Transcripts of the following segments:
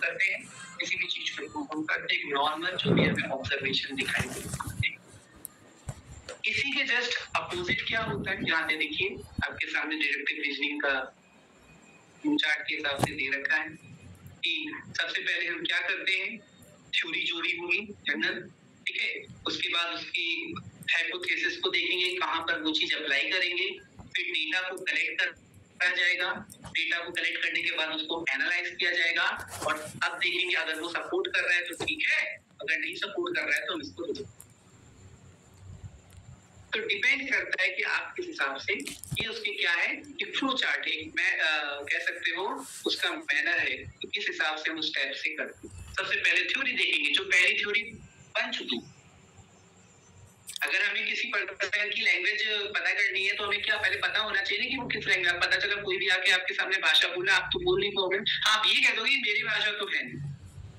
करते हैं, किसी भी चीज को हम करते हैं, नॉर्मल जो भी हमें ऑब्जर्वेशन दिखाई देता है। इसी के जस्ट अपोजिट क्या होता है, यहाँ पे देखिए आपके सामने डिडक्टिव रीजनिंग का चार्ट के हिसाब से दे रखा है कि सबसे पहले हम क्या करते हैं, थ्योरी जो भी होगी जनरल, ठीक है, उसके बाद उसकी हाइपोथेसिस को देखेंगे, कहाँ पर वो चीज अप्लाई करेंगे, फिर डेटा को कलेक्ट करा जाएगा, डेटा को कलेक्ट करने के बाद उसको एनालाइज किया जाएगा, और अब देखेंगे अगर वो सपोर्ट कर रहा है तो ठीक है, अगर नहीं सपोर्ट कर रहा है तो हम इसको तो डिपेंड करता है कि आप किस हिसाब से, ये उसके क्या है कि फ्लो चार्ट है, मैं कह सकते हो उसका मैनर है कि किस हिसाब से हम उस टाइप से करते हैं। सबसे पहले थ्योरी देखेंगे, जो पहली थ्योरी बन चुकी, अगर हमें किसी पर्सन की लैंग्वेज पता करनी है तो हमें क्या पहले पता होना चाहिए कि वो किस लैंग्वेज, पता चला कोई भी आके आपके सामने भाषा बोला, आप तो बोल नहीं पाओगे, आप ये कह दोगे मेरी भाषा तो है नहीं,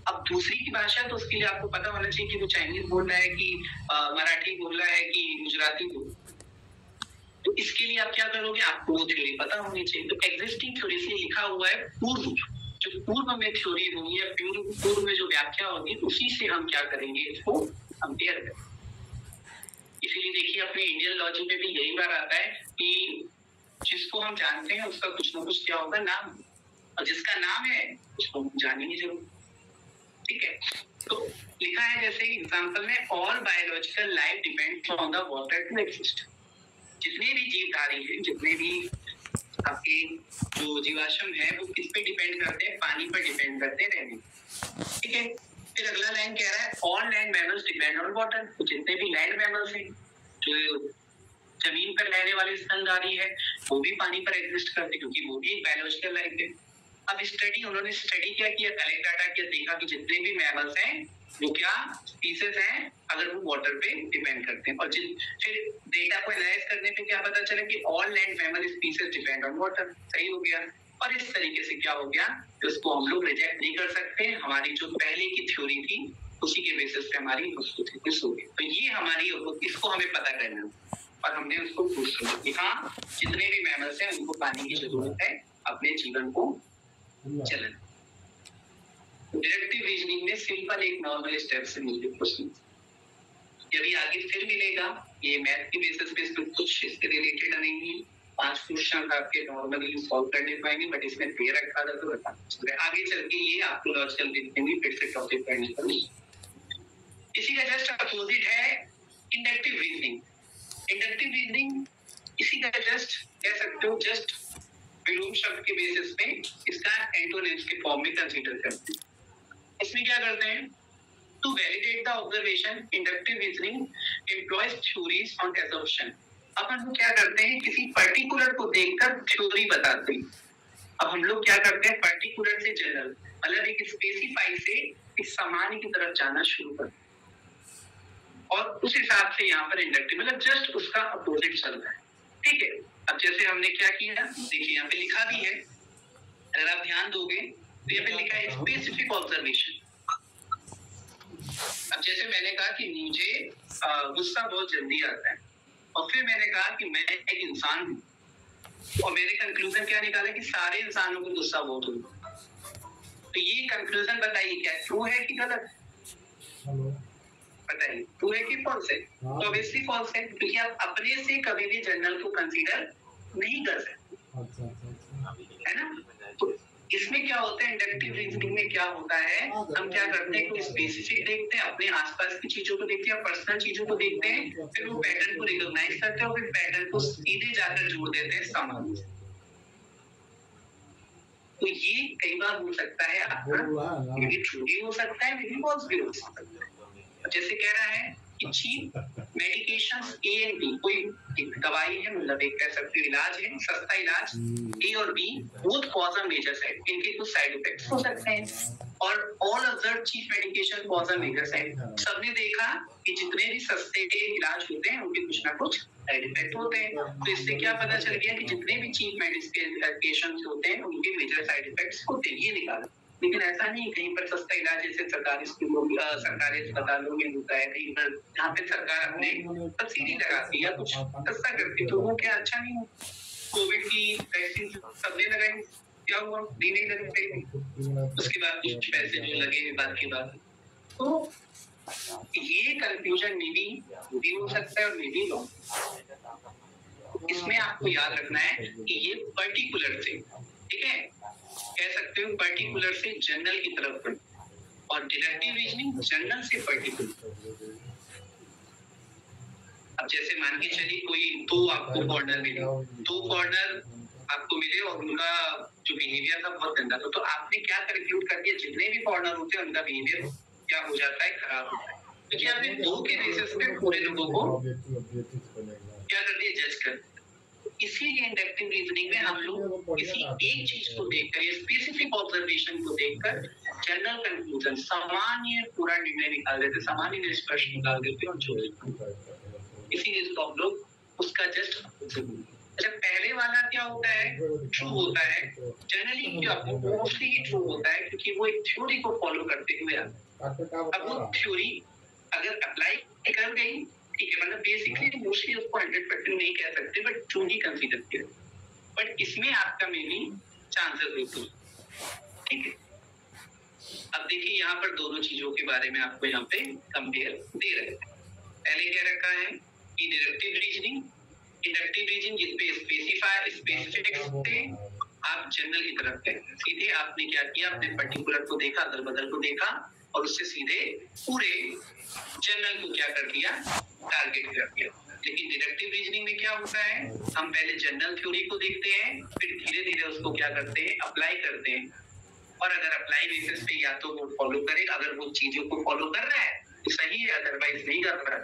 अब दूसरी की भाषा, तो उसके लिए आपको पता होना चाहिए कि वो चाइनीज बोल रहा है कि मराठी बोल रहा है कि गुजराती बोल रहा है। तो इसके लिए आप क्या करोगे, आपको वो थ्योरी पता होनी चाहिए। तो एग्जिस्टिंग थ्योरी से लिखा हुआ है पूर्व, जो पूर्व में थ्योरी होगी या पूर्व में जो व्याख्या होगी, उसी से हम क्या करेंगे, इसको कंपेयर करेंगे। इसीलिए देखिए अपने इंडियन लॉजिक में भी यही बार आता है कि जिसको हम जानते हैं उसका कुछ ना कुछ क्या होगा नाम, और जिसका नाम है उसको जानेंगे जरूर, ठीक है। तो लिखा है जैसे एग्जांपल में, all biological life depends on the water to exist. जितने भी जीवधारी हैं, जितने भी आपके जो जीवाश्म है, वो किस पे डिपेंड करते हैं, पानी पर डिपेंड करते हैं रहने, ठीक है। फिर अगला लाइन कह रहा है all land mammals depend on water. तो जितने भी लैंड मैमल्स हैं, जो जमीन पर रहने वाले स्तनधारी है, वो भी पानी पर एग्जिस्ट करते हैं, क्योंकि वो भी एक बायोलॉजिकल लाइफ है। अब उन्होंने स्टडी क्या किया, कलेक्ट डाटा किया, देखा कि जितने भी मैमल्स हैं वो क्या स्पीसीज हैं, अगर वो वाटर पे डिपेंड करते हैं, और फिर डेटा को एनालाइज करने पे क्या पता चला कि all land mammal species depend on water. सही हो गया। और इस तरीके से क्या हो गया, तो इसको हम लोग रिजेक्ट नहीं कर सकते, हमारी जो पहले की थ्योरी थी उसी के बेसिस पे हमारी हिपोथेसिस होगी। तो ये हमारी, इसको हमें पता करना, और हमने उसको प्रूफ किया कि हाँ जितने भी मैमल्स हैं उनको पानी की जरूरत है अपने जीवन को चलन। डिडक्टिव रीजनिंग में सिंपल एक नॉर्मल स्टेप से मिलते क्वेश्चन, यदि आगे फिर मिलेगा, ये मैथ के बेसिस पे कुछ इसके रिलेटेड नहीं है, 5 क्वेश्चन आपके नॉर्मली सॉल्व करने पाएंगे, बट इसमें दे रखा था तो बता आगे चल के ये आपको लॉजिकल देखेंगे, फिर से टॉपिक करने पर। इसी का जस्ट अपोजिट है इंडक्टिव रीजनिंग। इंडक्टिव रीजनिंग इसी का जस्ट कह सकते हो, जस्ट विलोम शब्द के बेसिस पे इसका एंटोनिम्स के फॉर्म में कंसीडर करते हैं। इसमें क्या करते हैं, to validate the observation inductive reasoning employs theories on assumption. अब हम क्या करते हैं, किसी पर्टिकुलर को देखकर थ्योरी बताते हैं। अब हम लोग क्या करते हैं, पर्टिकुलर से जनरल, मतलब एक स्पेसिफाई से इस सामान्य की तरफ जाना शुरू करते हैं, और उस हिसाब से यहाँ पर इंडक्टिव मतलब जस्ट उसका अपोजिट चल रहा है, ठीक है। अब जैसे हमने क्या किया, देखिए यहाँ पे लिखा भी है, अगर आप ध्यान दोगे तो यहाँ पे लिखा है स्पेसिफिक ऑब्जर्वेशन। अब जैसे मैंने कहा कि मुझे गुस्सा बहुत जल्दी आता है, और फिर मैंने कहा कि मैं एक इंसान हूँ, और मैंने कंक्लूजन क्या निकाला कि सारे इंसानों को गुस्सा बहुत होता है। तो ये कंक्लूजन बताइए क्या ट्रू है कि गलत? बताइए ट्रू है कि फॉल्स है? तो ऑब्वियसली फॉल्स है, क्योंकि आप अपने से कभी भी जनरल को कंसीडर नहीं कर सकते, है ना। तो इसमें क्या होता है, इंडक्टिव रीजनिंग में क्या होता है, हम क्या करते हैं, कोई स्पेसिफिक देखते हैं, अपने आसपास की चीजों को देखते हैं, पर्सनल चीजों को देखते हैं, फिर वो पैटर्न को रिकॉग्नाइज करते हैं, और फिर पैटर्न को सीधे जाकर जोड़ देते हैं सामान। तो ये कई बार हो सकता है आपका, ये ट्रू भी हो सकता है, लेकिन फॉल्स भी हो सकता है। जैसे कह रहा है कि cheap medications A and B, कोई दवाई है, मतलब एक कह सकते हो इलाज है, सस्ता इलाज, ए और B both cause a major side, इनके कुछ साइड इफेक्ट्स हो सकते हैं, और all observe cheap medication cause a major side. सबने देखा कि जितने भी सस्ते इलाज होते हैं उनके कुछ ना कुछ साइड इफेक्ट होते हैं। तो इससे क्या पता चल गया कि जितने भी चीप मेडिकेशन होते हैं उनके मेजर साइड इफेक्ट्स होते हैं, ये निकाला। लेकिन ऐसा नहीं, कहीं पर सस्ता इलाज जैसे सरकारी स्कूलों सरकारी अस्पतालों में होता है, कहीं पर जहाँ पे सरकार अपने सब्सिडी लगाती है या कुछ सस्ता करती है, तो वो क्या अच्छा नहीं हो। कोविड की वैक्सीन सबने लगाई, क्या हुआ, दी नहीं लग गई, उसके बाद कुछ पैसे जो लगे बात की बात। तो ये कंफ्यूजन मे भी हो सकता है और मे भी नो। इसमें आपको याद रखना है कि ये पर्टिकुलर से, ठीक है, कह सकते हो पर्टिकुलर से जनरल की तरफ बढ़, और डिडक्टिव रीजनिंग जनरल से पर्टिकुलर। अब जैसे मान के चलिए कोई दो आपको फॉरनर मिले, दो फॉरनर आपको मिले और उनका जो बिहेवियर था बहुत गंदा था, तो आपने क्या कंक्लूड कर दिया, जितने भी फॉरनर होते हैं उनका बिहेवियर क्या हो जाता है, खराब होता है, क्योंकि आपने दो के बेसिस पे पूरे लोगों को क्या कर दिया, जज कर। इसीलिए इंडक्टिव रीजनिंग में हम लोग किसी एक चीज को देखकर या स्पेसिफिक ऑब्जर्वेशन को देखकर जनरल कंक्लूजन, सामान्य पूरा निर्णय निकाल देते, सामान्य निष्कर्ष निकाल देते और छोड़ देते। इसीलिए इसको हम लोग उसका जस्ट अच्छा, पहले वाला क्या होता है, ट्रू होता है जनरली, क्या मोस्टली ट्रू होता है क्योंकि वो एक थ्योरी को फॉलो करते हुए अब वो थ्योरी अगर अप्लाई कर गई, ठीक है, मतलब बेसिकली मोस्टली उसको 100% नहीं कह सकते बट ट्रू ही कंसीडर किया, बट इसमें आपका मे बी चांसेस होते हैं, ठीक है। अब देखिए यहाँ पर दोनों चीजों के बारे में आपको यहाँ पे कंपेयर दे रहे हैं। पहले क्या रखा है कि डिडक्टिव रीजनिंग, इंडक्टिव रीजनिंग जिसपे स्पेसिफाई स्पेसिफिक से आप जनरल की तरफ गए, सीधे आपने क्या किया, अपने पर्टिकुलर को देखा, अदल बदल को देखा और उससे सीधे पूरे जनरल को क्या कर दिया, टारगेट कर दिया। लेकिन डिडक्टिव रीजनिंग में क्या होता है, हम पहले जनरल थ्योरी को देखते हैं, फिर धीरे धीरे उसको क्या करते हैं, अप्लाई करते हैं, और अगर अप्लाई बेसिस पे या तो वो फॉलो करे, अगर वो चीजों को फॉलो कर रहा है तो सही है, अदरवाइज नहीं कर रहा है,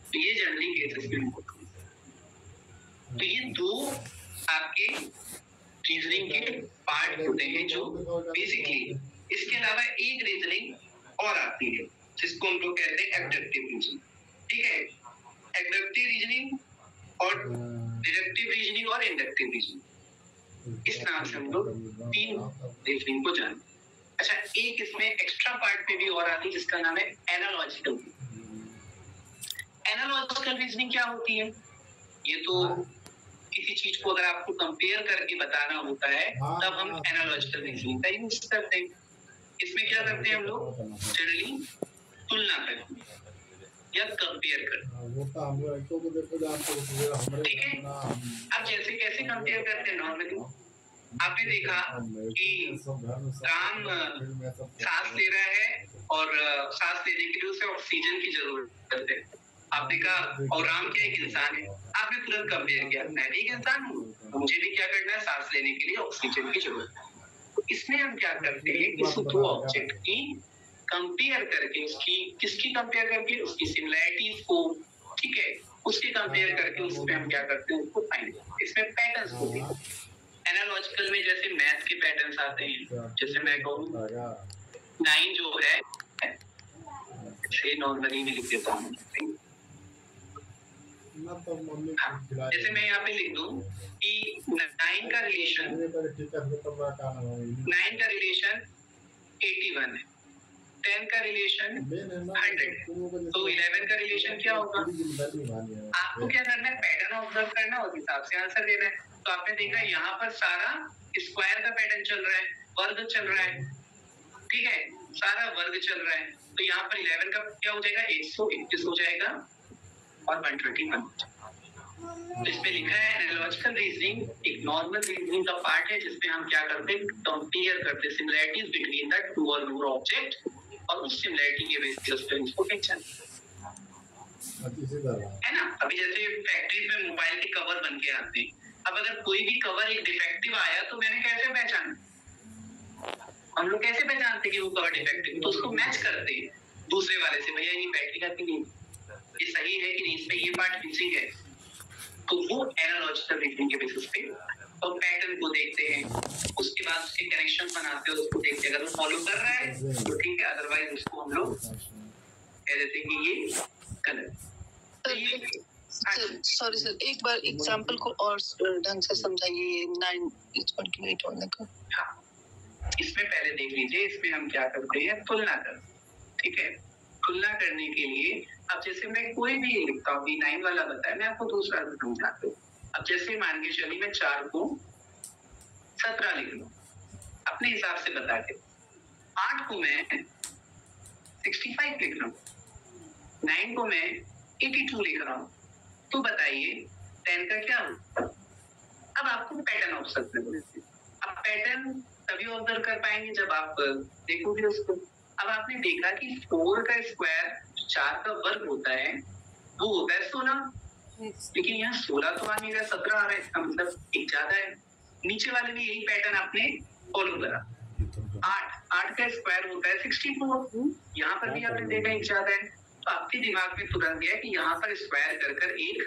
तो ये जनरली केसेस में होता है। तो ये दो आपके रीजनिंग के पार्ट होते हैं जो बेसिकली, इसके अलावा एक रीजनिंग और आती है जिसको हम लोग कहते हैं एब्डक्टिव रीजनिंग, ठीक है। एब्डक्टिव रीजनिंग और डिडक्टिव रीजनिंग और इंडक्टिव रीजनिंग, इस नाम से हम लोग तीन रीजनिंग को जानते हैं। अच्छा, एक इसमें एक्स्ट्रा पार्ट में भी और आती है जिसका नाम है एनालॉजिकल। एनालॉजिकल रीजनिंग क्या होती है, ये तो किसी चीज को अगर आपको कंपेयर करके बताना होता है तब हम एनालॉजिकल रीजनिंग का यूज करते हैं। इसमें क्या करते हैं हम लोग, जनरली तुलना करते हैं या कंपेयर करते हैं, ठीक है। अब जैसे कैसे कंपेयर करते हैं, नॉर्मली आपने देखा कि राम सांस ले रहा है और सांस लेने के लिए उसे ऑक्सीजन की जरूरत है, आपने कहा, और राम क्या एक इंसान है, आपने तुरंत कंपेयर किया, मैं भी एक इंसान हूँ, मुझे भी क्या करना है, सांस लेने के लिए ऑक्सीजन की जरूरत है। तो इसमें हम क्या करते हैं, इस दो ऑब्जेक्ट की कंपेयर करके, उसकी किसकी कंपेयर करके, उसकी सिमिलैरिटीज को, ठीक है, उसके कंपेयर करके उसमें हम क्या करते हैं, उसको फाइंड करते हैं। इसमें पैटर्न्स होते हैं एनालॉजिकल में, जैसे मैथ के पैटर्न्स आते हैं, जैसे मैं कहूँ 9 जो है, नॉर्मली लिख देता हूँ, जैसे मैं यहाँ पे लिख दूं कि 9 का रिलेशन 81 है, 10 का रिलेशन 100 है, तो 11 का रिलेशन क्या होगा, आपको क्या करना है, पैटर्न ऑब्जर्व करना और हिसाब से आंसर देना है। तो आपने देखा यहाँ पर सारा स्क्वायर का पैटर्न चल रहा है, वर्ग चल रहा है, ठीक है, सारा वर्ग चल रहा है, तो यहाँ पर 11 का क्या हो जाएगा, 121 हो जाएगा और 121। इसमें लिखा है एनालॉजिकल रीजनिंग एक नॉर्मल रीजनिंग का पार्ट है जिसमें हम क्या करते हैं, कंपेयर करते हैं सिमिलरिटीज बिटवीन द टू और मोर ऑब्जेक्ट, और उस सिमिलरिटी के बेसिस पे उसको पहचान है ना। अभी जैसे फैक्ट्री में मोबाइल के कवर बन के आते हैं, अब अगर कोई भी कवर एक डिफेक्टिव आया तो मैंने कैसे पहचाना, हम लोग कैसे पहचानते कि वो कवर डिफेक्टिव, तो उसको मैच करते हैं दूसरे वाले से, भैया ये बैटरी का कि नहीं, ये सही है कि नहीं, इसमें ये पार्ट मिसिंग है, तो वो एनालॉजिकल रीजनिंग के बेसिस पे तो पैटर्न को देखते हैं, उसके बाद उसके कनेक्शन बनाते हैं, उसको देखते हैं, अगर वो फॉलो कर रहा है तो ठीक है, अदरवाइज उसको हम लोग कह देते हैं कि ये गलत। सॉरी सर, एक बार एग्जांपल को और ढंग से समझाइए 9:28 वाले का। हाँ, इसमें पहले देख लीजिए, इसमें हम क्या करते हैं, तुलना करते हैं, ठीक है। तुलना करने के लिए अब जैसे मैं कोई भी लिखता हूँ, 9 वाला बताया, मैं आपको दूसरा समझाता हूँ। अब जैसे मान के चलिए मैं 4 को 17 लिख लूँ, अपने हिसाब से बता के 8 को मैं 65 लिख रहा हूँ, 9 को मैं 82 लिख रहा हूँ, तो बताइए 10 का क्या होगा? अब आपको पैटर्न ऑब्जर्व करना है। अब पैटर्न तभी ऑब्जर्व कर पाएंगे जब आप देखोगे उसको। अब आपने देखा कि 4 का स्क्वायर 4 का वर्ग होता है, वो होता है 16, लेकिन यहाँ 16 तो आ नहीं रहा, 17 आ रहा है, इसका मतलब एक ज्यादा है। नीचे वाले में यही पैटर्न आपने फॉलो करा। 8 का स्क्वायर होता है 64, यहाँ पर भी आपने देखा एक ज्यादा है, तो आपके दिमाग में तुरंत गया कि यहाँ पर स्क्वायर कर कर एक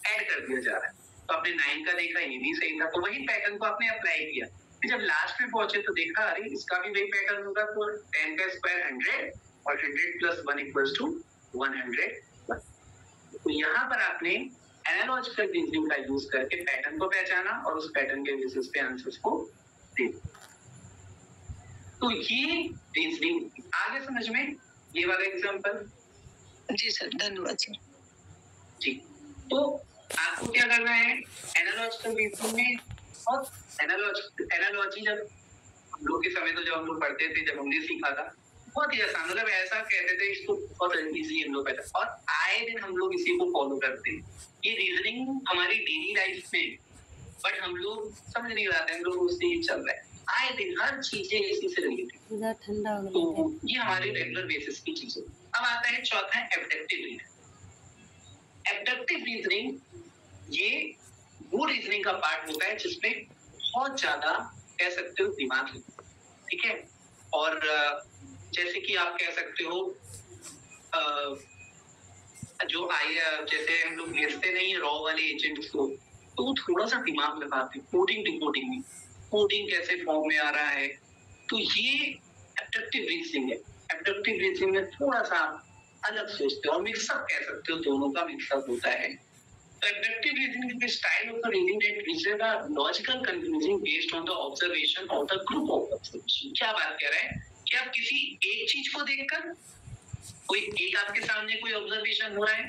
ऐड कर दिया जा रहा है। तो आपने 9 का देखा, ये भी सही था, तो वही पैटर्न को आपने अप्लाई किया। फिर जब लास्ट में पहुंचे तो देखा अरे इसका भी वही पैटर्न होगा, तो 10 का स्क्वायर 100 और 100 प्लस 1 इक्वल्स टू 101। तो यहाँ पर आपने एनालॉजिकल रीजनिंग का यूज करके पैटर्न को पहचाना और उस पैटर्न के बेसिस पे आंसर्स को दे। तो ये रीजनिंग आगे समझ में, ये वाला एग्जांपल। जी सर, धन्यवाद सर। जी, तो आपको क्या करना है एनालॉजिकल रीजनिंग में, और एनालॉजी जब हम लोग के समय तो जब हम लोग पढ़ते थे, जब हमने सीखा था, बहुत ही आसान, मतलब ऐसा कहते थे इसको बहुत इजी हम लोग पढ़ते, और आए दिन हम लोग इसी को फॉलो करते हैं। ये रीजनिंग हमारी डेली लाइफ में, बट हम लोग समझ नहीं पाते, हम लोग उससे ही चल रहे हैं, आए दिन हर चीजें इसी से रिलेटेड, ठंडा हो तो ये हमारे रेगुलर बेसिस की चीजें। अब आता है चौथा, एब्डक्टिव रीजनिंग। एब्डक्टिव रीजनिंग ये वो रीजनिंग का पार्ट होता है जिसमें बहुत ज्यादा कह सकते हो दिमाग है, ठीक है। और जैसे कि आप कह सकते हो जो जैसे हम लोग लिखते नहीं रॉ वाले एजेंट्स को, तो वो थोड़ा सा दिमाग लगाते हैं कोडिंग डिकोडिंग में, कोडिंग कैसे फॉर्म में आ रहा है, तो ये एब्डक्टिव रीजनिंग है। एब्डक्टिव रीजनिंग में थोड़ा सा अलग सोचते हो, और मिक्सअप कह सकते हो, दोनों का मिक्सअप होता है। Inductive reasoning is the style of the reasoning that reaches a logical conclusion based on the observation of the group of observation। क्या बात कर रहे हैं कि आप किसी एक चीज को देखकर, कोई एक आपके सामने कोई ऑब्जर्वेशन हो रहा है,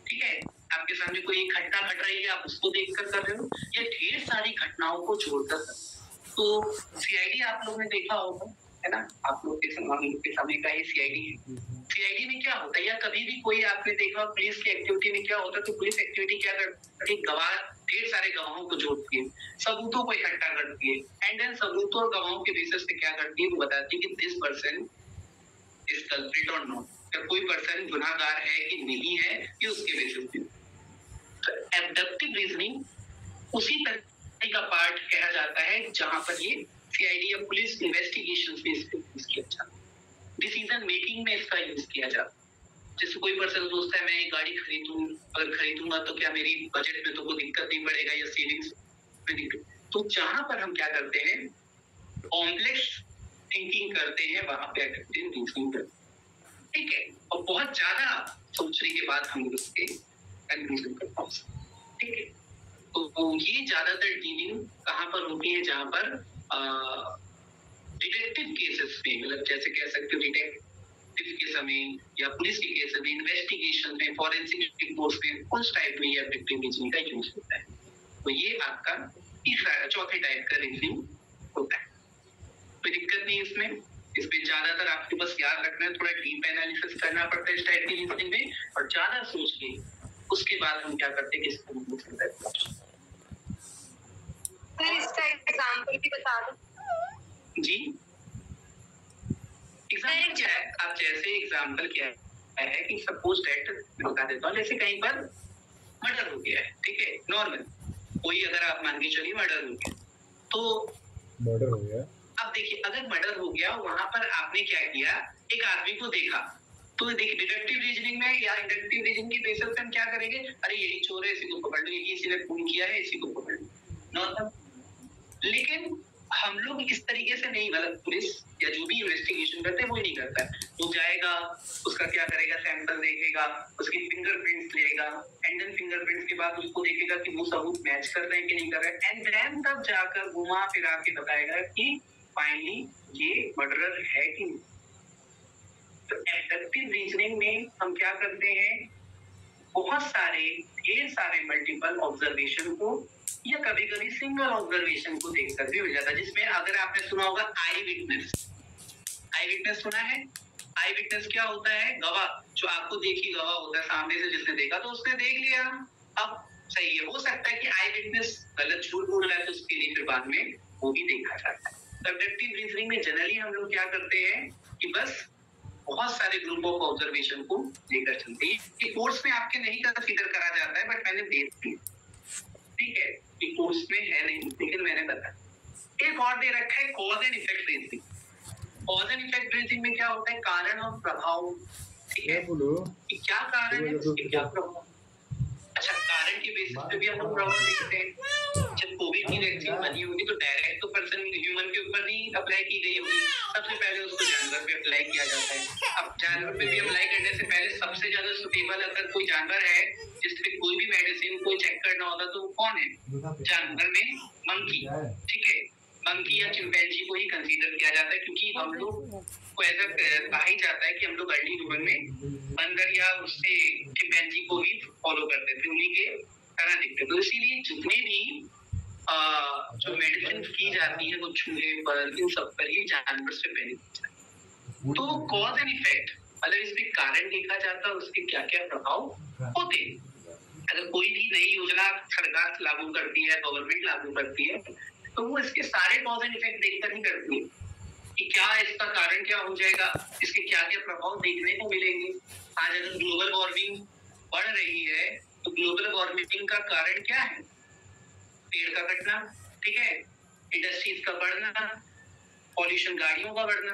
ठीक है, आपके सामने कोई एक घटना घट रही है, आप उसको देखकर कर रहे हो, या ढेर सारी घटनाओं को जोड़कर। तो सीआईडी आप लोगों ने देखा होगा, है ना, आप लोग के समय का ये सीआईडी है। सीआईडी में क्या होता है, या कभी भी कोई आपने देखा पुलिस की एक्टिविटी में क्या होता है, तो पुलिस एक्टिविटी क्या करती है, गवाह, ढेर सारे गवाहों को जोड़ती है, सबूतों को इकट्ठा करती है, एंड देन सबूतों और गवाहों के बेसिस पे क्या करती है, वो बताती है कि दिस पर्सन इज कल्प्रिट और नॉट, या कोई पर्सन गुनाहगार है कि नहीं है, ये उसके बेसिस पे। तो एब्डक्टिव रीजनिंग उसी तरह का पार्ट कहा जाता है जहां पर ये सीआईडी या पुलिस इन्वेस्टिगेशन में इसको यूज किया जाता है, डिसीजन मेकिंग में इसका यूज किया जाता है। जैसे कोई पर्सन सोचता है मैं एक गाड़ी खरीदूं, अगर खरीदूंगा तो क्या मेरी बजट में तो कोई दिक्कत नहीं पड़ेगा, या सेविंग्स में दिक्कत, तो जहां पर हम क्या करते हैं कॉम्प्लेक्स थिंकिंग करते हैं, वहां पे एब्डक्टिव रीजनिंग करते हैं, ठीक है, और बहुत ज्यादा सोचने के बाद हम उसके कंक्लूजन कर पाते हैं, ठीक है। तो ये ज्यादातर डीलिंग कहाँ पर होती है, जहां पर डिटेक्टिव केसेस में, मतलब जैसे कह सकते हो डिटेक्टिव के समय या पुलिस के केस में, इन्वेस्टिगेशन में, फॉरेंसिक रिपोर्ट्स में, उस टाइप में ये एब्डक्टिव रीजनिंग का यूज होता है। तो ये आपका तीसरा चौथे टाइप का रीजनिंग होता है। कोई दिक्कत नहीं इसमें ज्यादातर आपको बस याद रखना है, थोड़ा डीप एनालिसिस करना पड़ता है इस टाइप की रीजनिंग में, और ज्यादा सोच के उसके बाद हम क्या करते हैं, किसको यूज करते हैं। सर इसका एग्जांपल भी बता दो। जी, एग्जाम्पल क्या है, आप जैसे एग्जाम्पल क्या है कि सपोज दैट मैं बता देता हूँ, जैसे कहीं पर मर्डर हो गया है, ठीक है, नॉर्मल कोई, अगर आप मान के चलिए मर्डर हो गया, तो मर्डर हो गया, अब देखिए अगर मर्डर हो गया, वहां पर आपने क्या किया, एक आदमी को देखा, तो देखिए डिडक्टिव रीजनिंग में या इंडक्टिव रीजनिंग की बेसिस पे हम क्या करेंगे, अरे यही चोर है, इसी को पकड़ लो, यही इसी ने खून किया है, इसी को पकड़ लो, नॉर्मल। लेकिन हम लोग इस तरीके से नहीं, मतलब पुलिस या जो भी इन्वेस्टिगेशन करते हैं वो नहीं करता है, वो जाएगा, उसका क्या करेगा, सैंपल देखेगा, उसकी फिंगरप्रिंट्स लेगा, एंड देन फिंगरप्रिंट्स के बाद उसको देखेगा कि वो सबूत मैच कर रहे हैं कि नहीं कर रहे हैं, एंड देन तब जाकर घुमा फिरा के बताएगा कि फाइनली ये मर्डरर है कि नहीं। तो एब्डक्टिव रीजनिंग में हम क्या करते हैं, बहुत सारे ढेर सारे मल्टीपल ऑब्जर्वेशन को या कभी कभी सिंगल ऑब्जर्वेशन को देखकर भी हो जाता है, जिसमें अगर आपने सुना होगा आई विटनेस। आई विटनेस सुना है? आई विटनेस क्या होता है? गवाह, जो आपको देखी गवाह होता है, सामने से जिसने देखा तो उसने देख लिया, अब सही है। हो सकता है कि आई विटनेस गलत झूठ बोल रहा है तो उसके लिए फिर बाद में वो भी देखा जाता है। सब्जेक्टिव रीजनिंग में जनरली हम लोग क्या करते हैं कि बस बहुत सारे ग्रुप ऑफ ऑब्जर्वेशन को लेकर चलते हैं। ये कोर्स में आपके नहीं कंसीडर करा जाता है, बट मैंने देख लिया, ठीक है, ये कोर्स में है नहीं, लेकिन मैंने बताया। एक और दे रखा है cause and effect reasoning. Cause and effect reasoning में क्या होता है? कारण और प्रभाव, ठीक है, कि क्या कारण है उसके क्या प्रभाव। अच्छा, कारण के बेसिस पे भी हम लोग प्रभाव देखते हैं। जब कोविड की वैक्सीन बनी होगी तो डायरेक्ट तो पर्सन ह्यूमन के ऊपर नहीं अप्लाई की गई होगी, सबसे पहले उसको जानवर पे अप्लाई किया जाता है। अब जानवर पे भी अप्लाई करने से पहले सबसे ज्यादा सुटेबल अगर कोई जानवर है जिसपे कोई भी मेडिसिन को चेक करना होता तो वो कौन है? जानवर में मंकी, ठीक है, मंकी या चिंपैंजी को ही कंसीडर किया जाता है, क्योंकि हम लोग को ऐसा कहा ही जाता है कि हम लोग अर्ली ह्यूमन में बंदर या उससे चिंपैंजी को ही फॉलो करते थे, उन्हीं के तरह दिखते। तो इसीलिए जितने भी जो मेडिसिन की जाती है वो चूहे पर, इन सब पर ही जानवर से बेनिफिट है। तो कॉज एंड इफेक्ट मतलब इसमें कारण देखा जाता है, उसके क्या क्या प्रभाव होते हैं। अगर कोई भी नई योजना सरकार लागू करती है, गवर्नमेंट लागू करती है, तो वो इसके सारे कॉज एंड इफेक्ट देखकर ही करती है कि क्या इसका कारण क्या हो जाएगा, इसके क्या क्या प्रभाव देखने को मिलेंगे। आज अगर ग्लोबल वार्मिंग बढ़ रही है तो ग्लोबल वार्मिंग का कारण क्या है? पेड़ का कटना, ठीक है, इंडस्ट्रीज का बढ़ना, पॉल्यूशन, गाड़ियों का बढ़ना।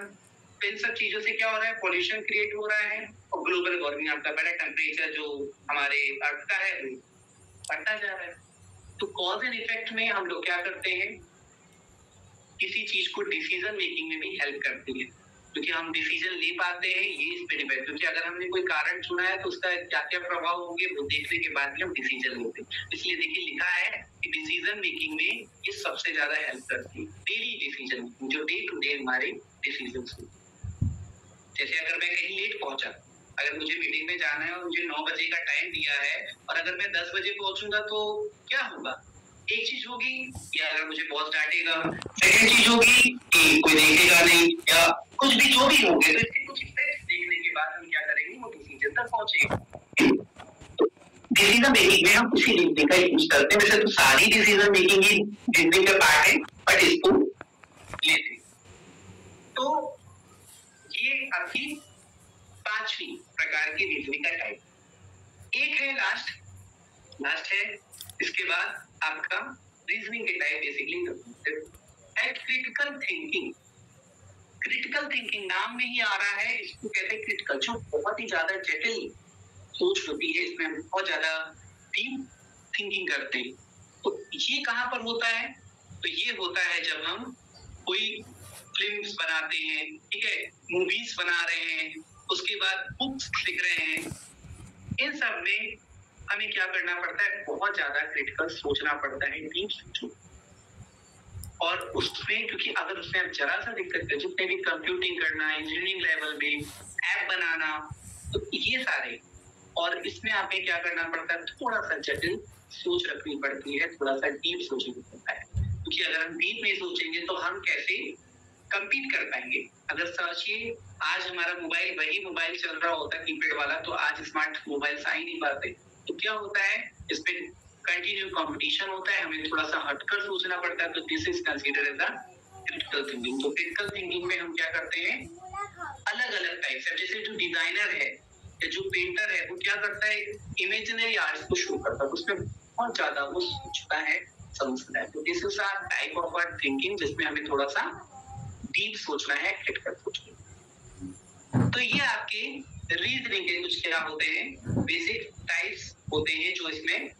तो इन सब चीजों से क्या हो रहा है? पॉल्यूशन क्रिएट हो रहा है और ग्लोबल वार्मिंग, आपका बड़ा टेम्परेचर जो हमारे अर्थ का है वो बढ़ता जा रहा है। तो कॉज एंड इफेक्ट में हम लोग क्या करते हैं, किसी चीज को डिसीजन मेकिंग में भी हेल्प करती है, क्योंकि हम डिसीजन ले पाते हैं ये इस पे डिपेंड। क्योंकि अगर हमने कोई कारण चुना है तो उसका क्या क्या प्रभाव होंगे वो देखने के बाद भी हम डिसीजन लेते हैं। इसलिए देखिए लिखा है कि डिसीजन मेकिंग में ये सबसे ज्यादा हेल्प करती है, डेली डिसीजन, जो डे टू डे हमारे डिसीजन। जैसे अगर मैं कहीं लेट पहुंचा, अगर मुझे मीटिंग में जाना है और मुझे 9 बजे का टाइम दिया है और अगर मैं 10 बजे पहुंचूंगा तो क्या होगा? एक चीज होगी या अगर मुझे बॉस डांटेगा, सेकंड चीज होगी कि कोई देखेगा नहीं या कुछ भी जो भी होंगे, तो इसके कुछ इफेक्ट्स देखने के बाद हम क्या करेंगे, वो डिसीजन तक पहुंचेंगे। डिसीजन मेकिंग में हम उसी रीजनिंग का यूज करते हैं। वैसे तो सारी डिसीजन मेकिंग ही रीजनिंग का पार्ट है, बट इसको लेते हैं। तो ये आपकी पांचवी प्रकार की रीजनिंग का टाइप। एक है लास्ट है, इसके बाद आपका रीजनिंग के type basically critical thinking. Critical thinking नाम में ही आ रहा है, इसको कहते हैं क्रिटिकल, जो बहुत ही ज्यादा जटिल सोच होती है, इसमें बहुत ज्यादा डीप थिंकिंग करते हैं। तो ये कहाँ पर होता है? तो ये होता है जब हम कोई फिल्म्स बनाते हैं, ठीक है, मूवीज बना रहे हैं, उसके बाद बुक्स लिख रहे हैं, इन सब में हमें क्या करना पड़ता है? बहुत ज्यादा क्रिटिकल सोचना पड़ता है, डीप सोचना। और उसमें क्योंकि अगर उसमें आप जरा सा दिक्कत है, जितने भी कंप्यूटिंग करना, इंजीनियरिंग लेवल में ऐप बनाना, तो ये सारे, और इसमें आपको क्या करना पड़ता है? थोड़ा सा जटिल सोच रखनी पड़ती है, थोड़ा सा डीप सोचना पड़ता है। क्योंकि अगर हम डीप नहीं सोचेंगे तो हम कैसे कंपीट कर पाएंगे? अगर सोचिए आज हमारा मोबाइल वही मोबाइल चल रहा होता कीपैड वाला, तो आज स्मार्ट मोबाइल आ ही नहीं पाते। तो क्या होता है, इसमें कंटिन्यू कंपटीशन होता है, हमें थोड़ा सा हटकर सोचना पड़ता है। तो this is considered as the critical thinking. तो क्रिटिकल थिंकिंग में हम क्या करते हैं, अलग अलग टाइप से, जैसे जो डिजाइनर है या जो पेंटर है वो क्या करता है, इमेजिनरी आर्ट्स को शुरू करता है, उसमें बहुत ज्यादा वो सोचता है, समझता है। तो this is a type of our thinking जिसमें हमें थोड़ा सा डीप सोचना है, क्रिटिकल सोचना। तो ये आपके रीजनिंग के कुछ क्या होते हैं, बेसिक टाइप्स होते हैं जो इसमें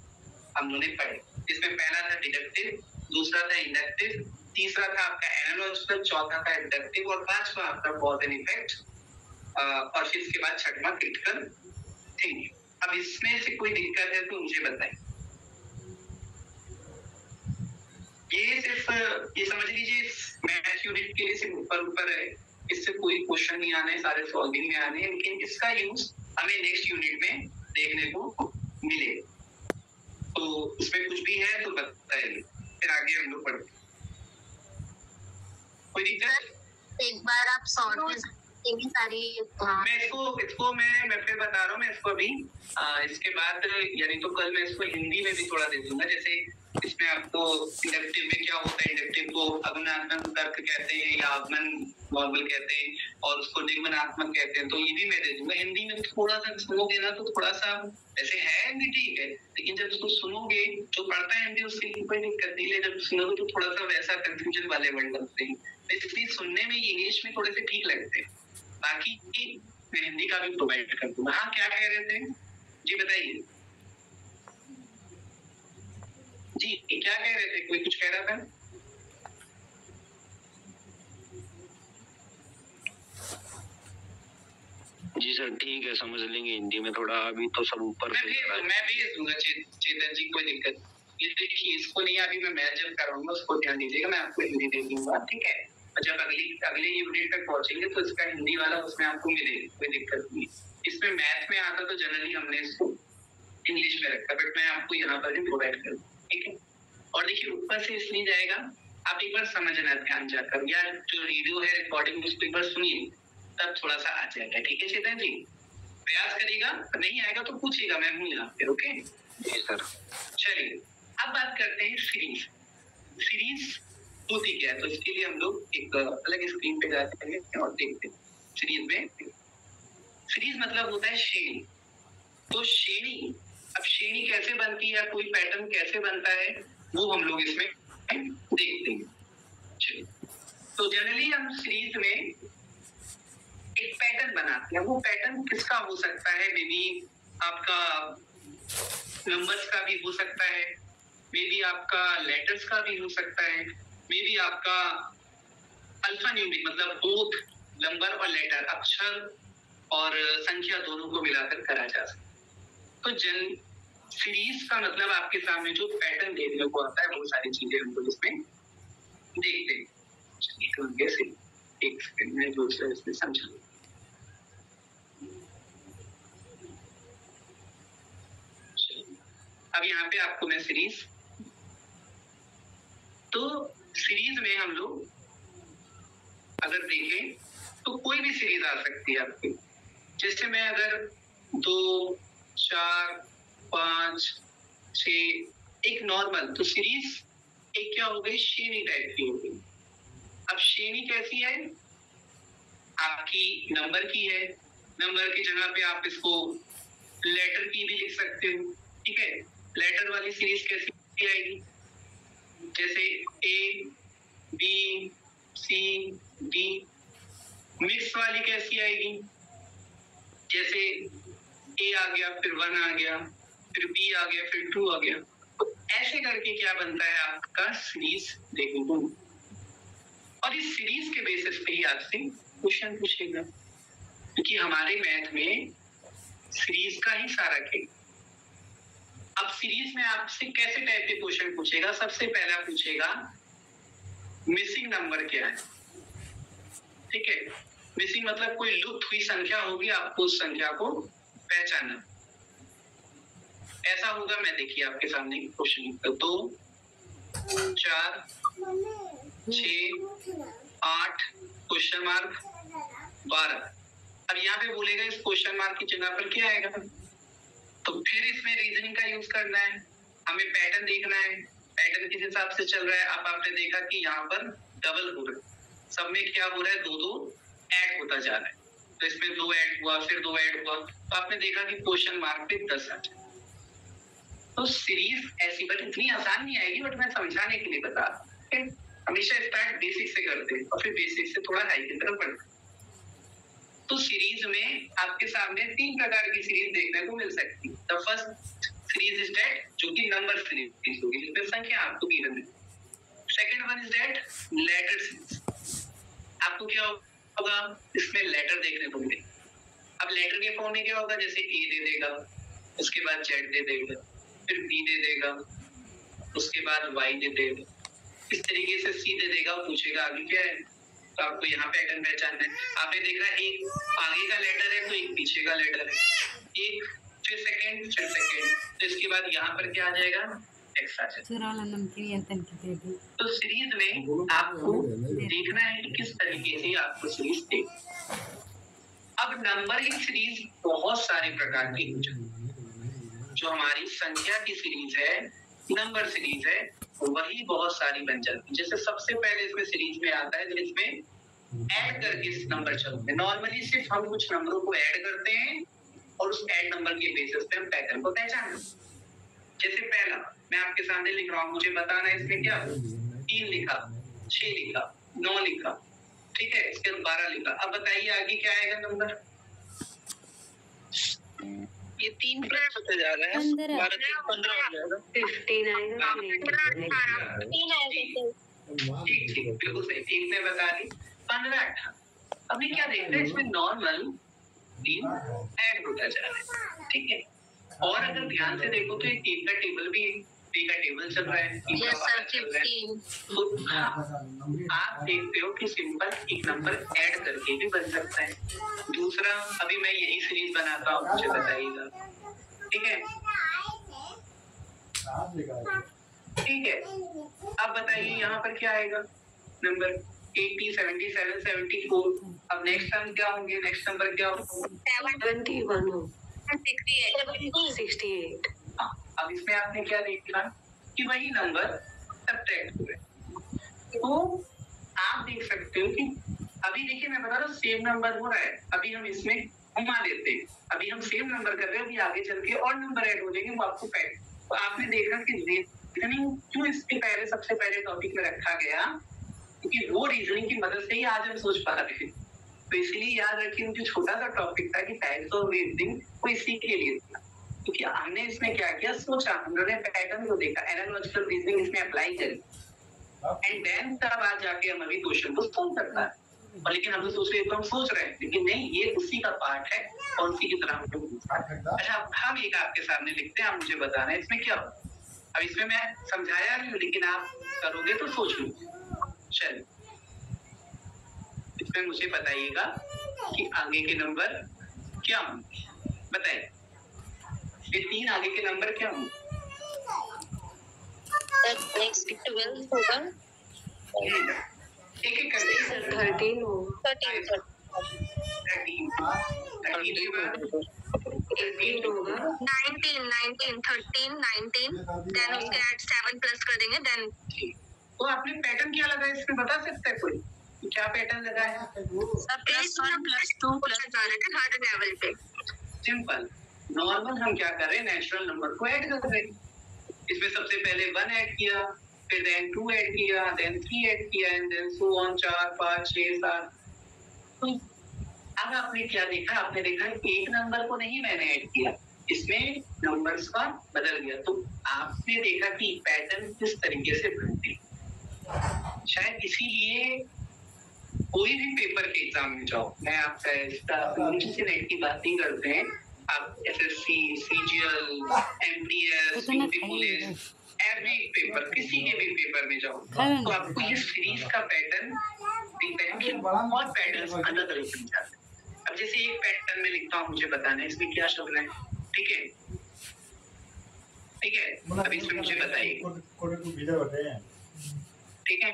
हम लोगों ने पढ़े। इसमें पहला था डिडक्टिव, दूसरा था इंडक्टिव, तीसरा था आपका एनालॉजिकल, चौथा था इंडक्टिव और पांचवा आपका कॉज एंड इफेक्ट, और फिर इसके बाद छठवां क्रिटिकल थिंकिंग। अब इसमें से कोई दिक्कत है तो मुझे बताएं। ये सिर्फ ये समझ लीजिए मैथ यूनिट के लिए सिर्फ ऊपर है, इससे कोई क्वेश्चन नहीं आने, सारे सॉल्विंग में आने हैं, लेकिन इसका यूज हमें नेक्स्ट यूनिट में देखने को मिले, तो उसमें कुछ भी है तो बताइए, फिर आगे हम लोग पढ़ते। कोई दिक्कत? एक बार आप सॉर्ट सारी मैं इसको मैं फिर बता रहा हूँ, मैं इसको अभी इसके बाद यानी तो कल मैं इसको हिंदी में भी थोड़ा दे दूंगा। जैसे इसमें आपको इंडक्टिव में क्या होता है, इंडक्टिव को आगमनात्मक तर्क कहते हैं या आगमन नॉर्मल कहते हैं, और उसको निगमनात्मक कहते हैं, तो ये भी मैं दे दूंगा। हिंदी में थोड़ा सा सुनोगे ना तो थोड़ा सा ऐसे है हिंदी ठीक है, लेकिन जब उसको सुनोगे, जो पढ़ता है हिंदी उसके लिए कोई दिक्कत नहीं है, जब सुनोगे तो थोड़ा सा वैसा कंफ्यूजन वाले वर्ड लगते हैं, इसलिए सुनने में इंग्लिश में थोड़े से ठीक लगते हैं। बाकी मैं हिंदी का भी प्रोवाइड कर दूंगा। हाँ, क्या कह रहे थे जी, बताइए जी, क्या कह रहे थे? कोई कुछ कह रहा था? जी सर ठीक है, समझ लेंगे हिंदी में थोड़ा, अभी तो सब ऊपर मैं भेज दूंगा चेतन जी, कोई दिक्कत। ये देखिए, इसको नहीं, अभी मैं जब कराऊंगा उसको ध्यान दीजिएगा, मैं आपको हिंदी दे दूंगा, ठीक है। और जब अगले यूनिट तक पहुंचेंगे तो इसका हिंदी वाला उसमें आपको मिलेगा, कोई दिक्कत नहीं। इसमें मैथ में आता तो जनरली हमने इसको इंग्लिश में रखा, बट मैं आपको यहाँ पर भी प्रोवाइड करूँ, ठीक है। और देखिए, ऊपर से इसलिए जाएगा, आप एक बार समझना ध्यान जाकर, या जो वीडियो है रिकॉर्डिंग उसको एक बार सुनिए, तब थोड़ा सा आ जाएगा, ठीक है चेतन जी। प्रयास करिएगा, नहीं आएगा तो पूछिएगा, मैं हूँ यहाँ पे, ओके जी सर। चलिए, अब बात करते हैं सीरीज। सीरीज होती क्या है, तो इसके लिए हम लोग एक अलग स्क्रीन पे जाते हैं और देखते हैं। सीरीज मतलब होता है श्रेणी। तो श्रेणी, अब श्रेणी कैसे बनती है, कोई पैटर्न कैसे बनता है, वो हम लोग इसमें देखते हैं। चलिए, तो जनरली हम सीरीज में एक पैटर्न बनाते हैं। वो पैटर्न किसका हो सकता है? मे बी आपका नंबर्स का भी हो सकता है, मे बी आपका लेटर्स का भी हो सकता है, मे बी आपका अल्फा न्यूमेरिक मतलब बोथ नंबर और लेटर, अक्षर और संख्या दोनों को मिलाकर करा जा सकता है। तो सीरीज का मतलब आपके सामने जो पैटर्न देखने को आता है, बहुत सारी चीजें हम लोग इसमें देखते हैं। एक सेकंड में दूसरा इसमें समझा। अब यहाँ पे आपको मैं सीरीज, तो सीरीज में हम लोग अगर देखें तो कोई भी सीरीज आ सकती है आपकी। जैसे मैं अगर 2, 4, 5, 6, एक नॉर्मल, तो सीरीज एक क्या हो गई, श्रेणी टाइप की हो गई। अब श्रेणी कैसी है, आपकी नंबर की है, नंबर की जगह पे आप इसको लेटर की भी लिख सकते हो, ठीक है। लेटर वाली सीरीज कैसी आएगी, जैसे ए, बी, सी, डी। मिक्स वाली कैसी आएगी, जैसे ए आ गया, फिर 1 आ गया, फिर बी आ गया, फिर 2 आ गया। तो ऐसे करके क्या बनता है आपका सीरीज देखने को। और इस सीरीज के बेसिस पे ही आपसे क्वेश्चन पूछेगा, क्योंकि हमारे मैथ में सीरीज का ही सारा खेल। अब सीरीज में आपसे कैसे टाइप के क्वेश्चन पूछेगा? सबसे पहला पूछेगा मिसिंग नंबर क्या है, ठीक है। मिसिंग मतलब कोई लुप्त हुई संख्या होगी, आपको उस संख्या को पहचानना। ऐसा होगा, मैं देखिए आपके सामने क्वेश्चन, 2, 4, 6, 8 क्वेश्चन मार्क 12। अब यहाँ पे बोलेगा इस क्वेश्चन मार्क की जगह पर क्या आएगा, तो फिर इसमें रीजनिंग का यूज करना है, हमें पैटर्न देखना है, पैटर्न किस हिसाब से चल रहा है। अब आपने देखा कि यहाँ पर डबल हो रहा है, सब में क्या हो रहा है, 2-2 ऐड होता जा रहा है, तो इसमें 2 ऐड हुआ, फिर 2 ऐड हुआ, तो आपने देखा कि क्वेश्चन मार्क पे 10 आ जाए। तो सीरीज ऐसी, बट इतनी आसान नहीं आएगी, बट मैं समझाने के लिए बता रहा हूं। हमेशा स्टार्ट बेसिक से करते हैं और फिर बेसिक से थोड़ा हाई की तरफ बढ़ते हैं। तो सीरीज में आपके सामने 3 प्रकार की सीरीज देखने को मिल सकती है। The first series is that, जो कि नंबर सीरीज होगी, जिसमें संख्या आपको गिवन है। Second one is that letter series. आपको क्या होगा, इसमें लेटर देखने को मिलेगा। अब लेटर के फॉर्म में क्या होगा, जैसे ए दे देगा, उसके बाद जेड दे देगा, फिर बी दे देगा, उसके बाद वाई दे देगा, इस तरीके से सी दे देगा, पूछेगा आगे क्या है। तो आपको यहाँ पैटर्न पहचानना है। आपने देखा एक आगे का लेटर है तो एक पीछे का लेटर है, एक फिर सेकंड, तो इसके बाद यहाँ पर क्या आ जाएगा, एक्स आ जाएगा। तो सीरीज में आपको देखना है कि किस तरीके से आपको सीरीज देख। अब नंबरिंग सीरीज बहुत सारे प्रकार की हो जाती है। जो हमारी संख्या की सीरीज है, नंबर सीरीज है, वही बहुत सारी बन जाती है। जैसे सबसे पहले इसमें सीरीज में आता है जिसमें ऐड करके नंबर चलते हैं। नॉर्मली सिर्फ हम कुछ नंबरों को ऐड करते हैं और उस ऐड नंबर के बेसिस पे हम पैटर्न को पहचानते हैं। जैसे पहला मैं आपके सामने लिख रहा हूँ, मुझे बताना है इसमें क्या 3 लिखा, 6 लिखा, 9 लिखा, ठीक है, इसके 12 लिखा। अब बताइए आगे क्या आएगा नंबर। ये 3 प्लस होते जा रहा है, 12 15 हो जाएगा, 15 आएगा, 18 ठीक, बिल्कुल सही, 3 ने बता दी, 15 18। अभी क्या देखते हैं इसमें नॉर्मल 3 ऐड होता जा रहा है, ठीक है। और अगर ध्यान से देखो तो ये 3 का टेबल भी, 3 का टेबल चल रहा है, 3 का वाला चल रहा है। तो आप देखते हो कि सिंपल एक नंबर ऐड करके भी बन सकता है। दूसरा, अभी मैं यही सीरीज बनाता हूँ, मुझे बताइएगा, ठीक है, ठीक है। अब बताइए यहाँ पर क्या आएगा नंबर 80, 77, 74। अब नेक्स्ट टर्म क्या होंगे, नेक्स्ट नंबर क्या होगा 71, 68। अब इसमें आपने क्या देखा कि वही नंबर सब्ट्रैक्ट हुए। तो आप देख सकते हो कि अभी देखिए मैं बता रहा हूँ सेम नंबर हो रहा है, अभी हम इसमें घुमा देते हैं, अभी हम सेम नंबर कर रहे हैं, अभी आगे चल के और नंबर ऐड हो जाएंगे, वो आपको पैट। तो आपने देखा कि रीजनिंग क्यों इसके पहले सबसे पहले टॉपिक में रखा गया, क्योंकि वो रीजनिंग की मदद से ही आज हम सोच पा रहे हैं। तो इसलिए याद रखिए जो छोटा सा टॉपिक था कि टाइप्स ऑफ रीजनिंग, वो इसी के लिए था, क्योंकि हमने इसमें क्या किया, सोचा, हमने पैटर्न को देखा, एनालॉजिकल रीजनिंग इसमें अप्लाई करी, एंड देन तब आज जाके हम अभी क्वेश्चन को सॉल्व करना है। और लेकिन हम तो सोच रहे, तो हम सोच रहे हैं, लेकिन नहीं, ये उसी का पार्ट है और उसी की तरह हम लोग। अच्छा, हम एक आपके सामने लिखते हैं, आप मुझे बताना है इसमें क्या हो। अब इसमें मैं समझाया नहीं, लेकिन आप करोगे तो सोच लो। चलिए, इसमें मुझे बताइएगा कि आगे के नंबर क्या होंगे, बताइए। ये 3 आगे के नंबर क्या होंगे? नेक्स्ट 12 होगा, एक एक करके 13 होगा, 13 13 के बाद 18 होगा, 19, 13, 19, देन उसके ऐड 7 प्लस कर देंगे, देन तो आपने पैटर्न क्या लगा इसमें बता सकता है कोई, क्या पैटर्न लगा है? +1 +2 प्लस हर लेवल पे। सिंपल नॉर्मल हम क्या कर रहे हैं, नेचुरल नंबर को ऐड कर रहे हैं। इसमें सबसे पहले 1 ऐड किया, फिर देन 2 ऐड किया, देन 3 ऐड किया, एंड देन सो ऑन 4 5 6 7। तो अब आपने क्या देखा, आपने देखा एक नंबर को नहीं मैंने ऐड किया, इसमें नंबर्स का बदल गया। तो आपने देखा कि पैटर्न किस तरीके से बनते हैं। शायद इसीलिए कोई भी पेपर के एग्जाम में जाओ, मैं आपका नेट की बात नहीं करते हैं, आप SSC, CGL, MTS, UP police, every paper, किसी के भी पेपर में जाओ, तो आपको ये सीरीज का पैटर्न दिखता है कि बहुत पैटर्न्स अलग अलग बन जाते हैं। अब जैसे एक पैटर्न में लिखता हूँ, मुझे बताना है इसमें क्या शब्द है, ठीक है, ठीक है। अब इसमें मुझे बताइए, ठीक है,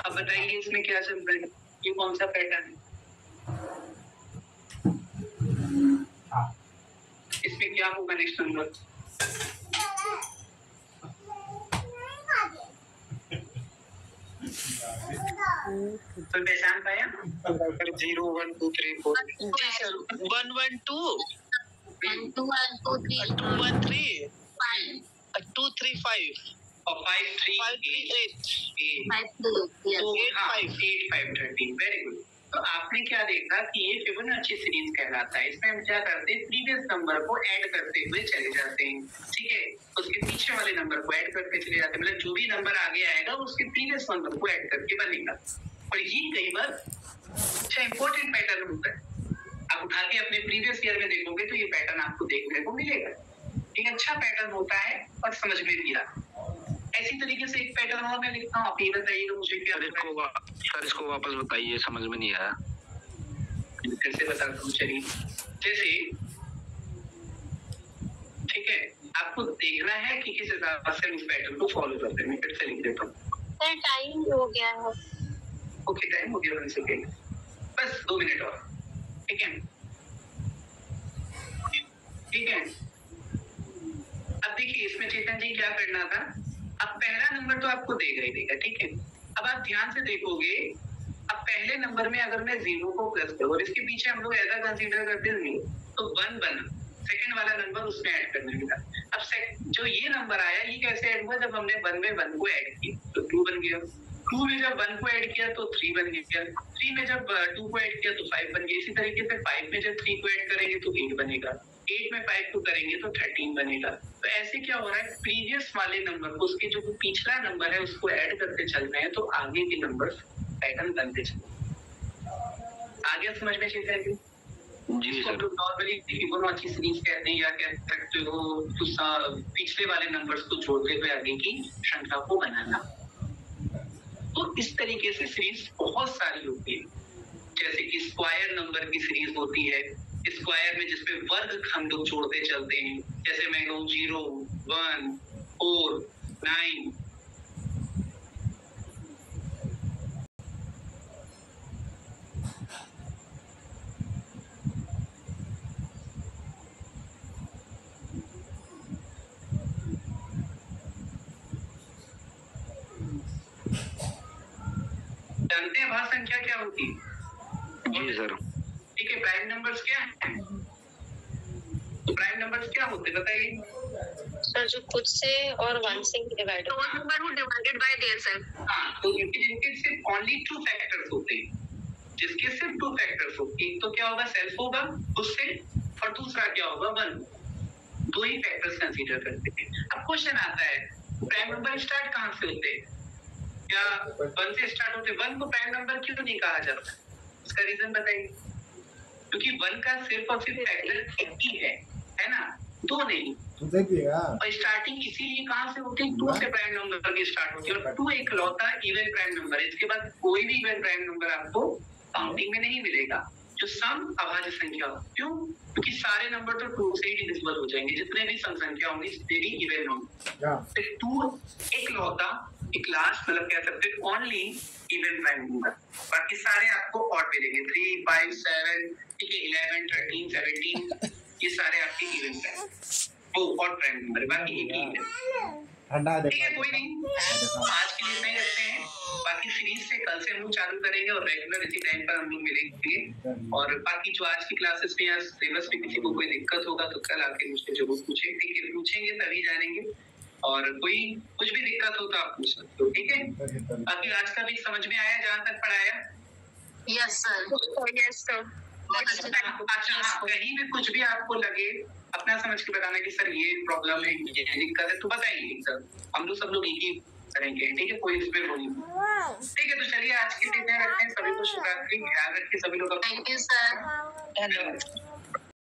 अब बताइए इसमें क्या चल रहा है, ये कौन सा पैटर्न है, इसमें क्या होगा नेक्स्ट नंबर? तो पहचान पाया? 0 1 2 3 4 जी सर, 1 1 2 1 2 1 2 3 2 1 3 5 2 3 5 और 5 3 5 3 8 5 2 yes 8 5 13। Very good. तो आपने क्या देखा कि ये फिबोनाची सीरीज कहलाता है। इसमें हम क्या करते हैं, प्रीवियस नंबर को ऐड करते हुए चले जाते हैं, ठीक है, उसके पीछे वाले नंबर को ऐड करके चले जाते हैं, मतलब जो भी नंबर आगे आएगा उसके प्रीवियस नंबर को ऐड करके बनेगा। और ये कई बार अच्छा इंपॉर्टेंट पैटर्न होता है। आप उठा के अपने प्रीवियस ईयर में देखोगे तो ये पैटर्न आपको देखने को मिलेगा। एक अच्छा पैटर्न होता है और समझ में भी आता है। ऐसी तरीके से एक पैटर्न और मैं लिखता हूँ, आप ये बताइएगा मुझे क्या सर इसको वापस बताइए, समझ में नहीं आया। फिर से बताता हूँ। चलिए, जैसे ठीक है, आपको देखना है कि किस हिसाब से हम इस पैटर्न को फॉलो करते हैं। मैं फिर से लिख देता हूँ। सर टाइम हो गया है। ओके, टाइम हो गया 1 सेकेंड, बस 2 मिनट और, ठीक है, ठीक है। अब देखिए इसमें चेतन जी क्या करना था, अब पहला नंबर तो आपको देगा ही देगा, ठीक है। अब आप ध्यान से देखोगे, अब पहले नंबर में अगर मैं 0 को प्लस करूँ और इसके पीछे हम लोग ऐसा कंसीडर करते हैं 0, तो 1 बना, सेकंड वाला नंबर उसमें ऐड करने का। अब जो ये नंबर आया ये कैसे ऐड हुआ, जब हमने 1 में 1 को ऐड किया तो 2 बन गया, 2 में जब 1 को ऐड किया तो 3 बन गया, 3 में जब 2 को ऐड किया तो 5 बन गया। इसी तरीके से 5 में जब 3 को ऐड करेंगे तो 8 बनेगा, 8 में 5 को करेंगे तो 13 बनेगा। तो ऐसे क्या हो रहा है, प्रीवियस वाले नंबर को, उसके जो पिछला नंबर है उसको ऐड करते चल रहे हैं, तो आगे के नंबर पैटर्न बनते चले। आगे समझ में चलता है जी सर। नॉर्मली फिबोनाची सीरीज कहते हैं, या कह सकते हो पिछले वाले नंबर्स को जोड़ते हुए आगे की श्रृंखला को बनाना। तो इस तरीके से सीरीज बहुत सारी होती है, जैसे कि स्क्वायर नंबर की सीरीज होती है, स्क्वायर में जिसपे वर्ग हम लोग जोड़ते चलते हैं, जैसे मैं कहूँ 0, 1, 4, 9। जानते हैं भाग संख्या क्या होती है? जी सर। ठीक है, प्राइम नंबर्स क्या है? तो प्राइम नंबर्स क्या होते हैं बताइए सर? जो खुद से और 1 से divide Those number who divided by their self. हाँ, तो जिनके सिर्फ ओनली 2 फैक्टर्स होते हैं, जिसके सिर्फ 2 फैक्टर्स होते हैं, एक तो क्या होगा सेल्फ होगा उससे, और दूसरा क्या होगा 1, 2 ही फैक्टर्स कंसीडर करते हैं। अब क्वेश्चन आता है प्राइम नंबर स्टार्ट कहाँ से होते हैं? क्या 1 से स्टार्ट होते? 1 को प्राइम नंबर क्यों नहीं कहा जाता? इसका रीजन बताइए। क्योंकि 1 का सिर्फ और सिर्फ फैक्टर एक ही है ना, 2 नहीं। और स्टार्टिंग इसीलिए कहाँ से होती है? 2 से प्राइम नंबर की स्टार्ट होती है, और 2 एक लौता इवन प्राइम नंबर है। इसके बाद कोई भी इवन प्राइम नंबर आपको काउंटिंग में नहीं मिलेगा, जो सम अभाज्य संख्या हो। क्यों? क्योंकि सारे नंबर तो 2 से ही डिविजिबल हो जाएंगे, जितने भी सम संख्या होंगी जितने भी इवन होंगे। 2 एक लौता, एक लास्ट, मतलब कह सकते हैं ओनली इवन प्राइम नंबर। बाकी सारे आपको ऑड मिलेंगे, 3, 5, 7, ठीक है, 11, 13, 17, ये सारे आपके इवन प्राइम, वो ऑड प्राइम नंबर, बाकी एक ही है। ठीक है, कोई नहीं, आज के लिए नहीं रखते हैं। बाकी सीरीज से कल से हम लोग चालू करेंगे और रेगुलर इसी टाइम पर हम लोग मिलेंगे। और बाकी जो आज की क्लासेस में या सिलेबस में किसी को कोई दिक्कत होगा तो कल आके मुझसे जरूर पूछेंगे, ठीक है, पूछेंगे तभी जानेंगे। और कोई कुछ भी दिक्कत हो तो आप पूछ सकते हो, ठीक है। बाकी आज का भी समझ में आया जहाँ तक पढ़ाया? Yes sir. Yes sir. अच्छा हाँ, कहीं भी कुछ भी आपको लगे अपना समझ के बताना कि सर ये प्रॉब्लम है, ये दिक्कत है, तो बताइए सर, हम लोग सब लोग एक ही करेंगे, ठीक है, कोई इसमें वो नहीं। ठीक है, तो चलिए आज के लिए रखते हैं। सभी को शुभ रात्रि, ख्याल रखिए सभी लोग। Thank you sir. धन्यवाद।